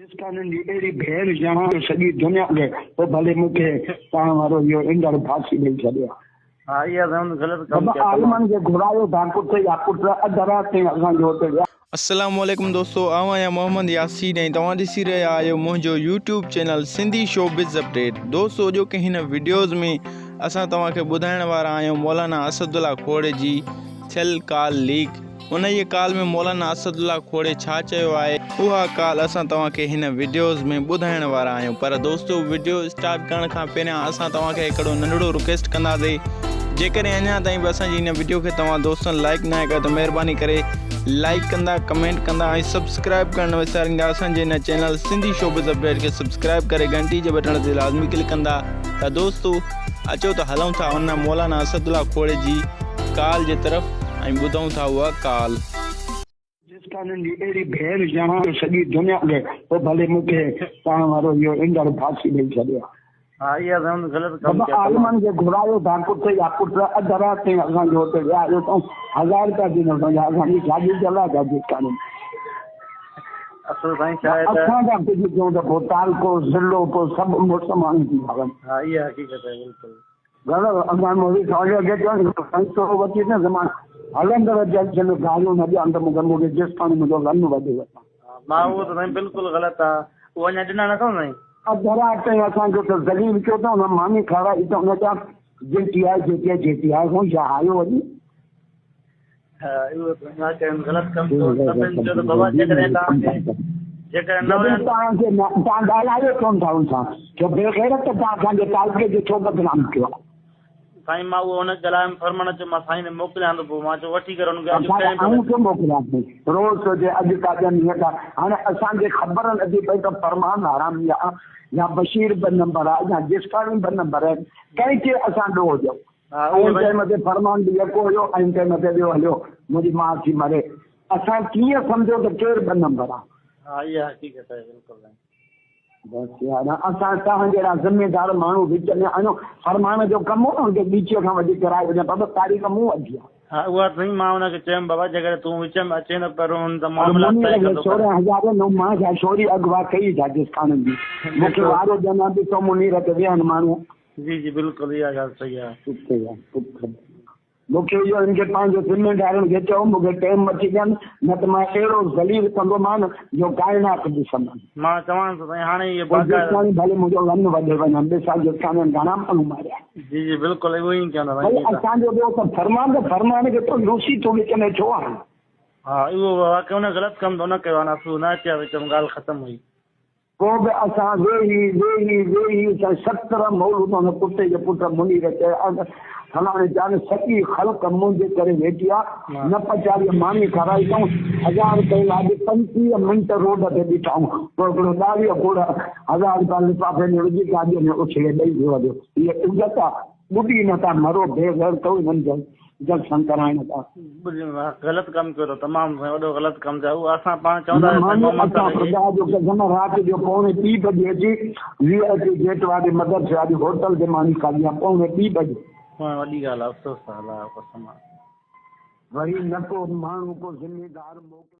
राजस्थान जी अहिड़ी भेण ॼाण सॼी दुनिया खे पोइ भले मूंखे तव्हां वारो इहो ईंदड़ फांसी ॾेई छॾियो। हाँ ये हम गलत काम किया। आलमन खे घुरायो था पुट या पुट अध रात ताईं असांजो हुते विया। अस्सलाम वालेकुम दोस्तों, आवां मोहम्मद यासीन ऐं तव्हां ॾिसी रहिया आहियो मुंहिंजो YouTube channel Sindhi showbiz update. दोस्तों जो कि हिन वीडियोज़ में असां तव्हांखे ॿुधाइण वारा आहियूं मौलाना असदुल्ला खोड़े जी थियल कॉल लीक। उन जी कॉल में मौलाना असदुल्ला खोड़े छा चयो आहे उहा कॉल असां तव्हांखे हिन वीडियोज़ में ॿुधाइण वारा आहियूं। पर दोस्तों वीडियो स्टार्ट करण खां पहिरियां असां तव्हांखे हिकिड़ो नंढड़ो रिक्वेस्ट कंदासीं, जेकॾहिं अञा ताईं बि असांजी हिन वीडियो खे तव्हां दोस्तनि लाइक न कयो त महिरबानी करे लाइक कंदा, कमेंट कंदा ऐं सब्सक्राइब करणु विसारींदा। असांजे हिन चैनल सिंधी शोबिज़ अपडेट खे सब्सक्राइब करे घंटी जे बटण ते लाज़मी क्लिक कंदा। त दोस्तों अचो त हलूं था उन मौलाना असदुल्ला खोड़े जी कॉल जे तरफ़ ऐं ॿुधूं था उहा कॉल। राजस्थान जी अहिड़ी भेण ॼाण सॼी दुनिया खे पोइ भले मूंखे तव्हां वारो इहो ईंदड़ फांसी ॾेई छॾियो। हाँ ये हम गलत काम किया। आलमन खे घुरायो था पुट या पुट अध रात ताईं असांजो हुते विया आहियो त 1000 रुपया ॾिनो असांजी शादी चला राजस्थान में। असल साईं शायद असां जा कुझु चऊं त पोइ तालको ज़िलो पोइ सभु मुसलमान थी विया। हाँ ये हकीकत है बिल्कुल। घर असां मोदी सवाल खे चवनि वठी न ज़मान हलंदड़ जल्द गाड़ियूं न ॾियनि त मूंखे राजस्थान मुंहिंजो वन वधे। मां उहो त साईं बिल्कुलु ग़लति आहे, उहो अञा ॾिना नथो साईं। अब जरा असांजो त ज़लील कयो त हुन मानी खाराई त हुन जा जेकी आहे जेकी आहे हू छा आयो वञी। उहो ग़लति कमु कयो सभिनि जो त बाबा जेकॾहिं तव्हां ॻाल्हायो कोन था हुन सां छो बेग़ैरत तव्हां असांजे तालके जो छो बदनाम कयो आहे। साईं मां उहो हुन ॻाल्हाए फरमाइण चयो मां साईं ने मोकिलियां थो, पोइ मां चयो वठी करे हुनखे मोकिलियां रोज़ सोचे अॼु का ॾियनि हीअं हाणे असांखे ख़बर नथी पई त फरमान हरामी आहे या बशीर ब नंबर आहे या जिस्तानी ब नंबर आहे, कंहिंखे असां ॾोह ॾियूं। टाइम ते फरमान बि यको हुयो ऐं टाइम ते ॿियो हलियो मुंहिंजी माउ थी मरे। असां कीअं सम्झो त केरु ब नंबर आहे। हा इहा हक़ीक़त आहे बिल्कुलु। बसि यार असां तव्हां जहिड़ा ज़िमेदार माण्हू विच में आहियूं। फरमान जो कमु हो न ॿीचे खां वठी कराए वञे बाबा तारीख़ मूं वधी आहे। हा उहा साईं मां हुनखे चयुमि बाबा जेकॾहिं तूं विच में अचे न पर हुन त मामला 16,000 मां छा छोरी अगवा कई राजस्थान जी मूंखे वारो ॼणा ॾिसो मुनीर ते विहनि माण्हू। जी जी बिल्कुलु इहा ॻाल्हि सही आहे। मूंखे इहो हिनखे पंहिंजो ज़िमेदारनि खे चयो मूंखे टाइम अची ॾियनि न त मां अहिड़ो ज़लील कंदोमान जो काइनात ॾिसंदमि। मां चवां थो साईं हाणे इहे भले मुंहिंजो वन वधे वञनि ॾिसां जो घणा माण्हू मारिया। जी जी बिल्कुलु उहो ई चवंदा भई असांजो ॿियो त फरमान खे तो रूसी थो विच में छो आहे। हा उहो वाक़ई हुन ग़लति कमु त न कयो आहे, न न अचिया विच में ॻाल्हि ख़तमु हुई। पोइ बि असां वेही 17 मौलूद हुन पुट जे पुट मुनीर चयो फलाणे जाने सॼी ख़ल्क़ मुंहिंजे करे वेठी आहे न पचारी मानी खाराई अथऊं 1000 रुपए लाइ 25 मिंट रोड ते बीठाऊं पोइ हिकिड़ो 10 खोड़ 1000 रुपया लिफ़ाफ़े में विझी गाॾीअ में उछले ॾेई वियो हलियो। इहा इज़त आहे ॿुधी नथा मरो बेघर अथव हिननि जो जलसन कराइण था। ग़लति कमु कयो तमामु वॾो ग़लति कमु आहे। उहो असां पाण चवंदा राति जो पौणे 2 बजे अची VIP गेट वारी मदरसे वारी होटल ते मानी खाधी आहे पौणे 2 बजे। वॾी ॻाल्हि आहे अफ़सोस आहे। वरी न को माण्हू को ज़िमेदार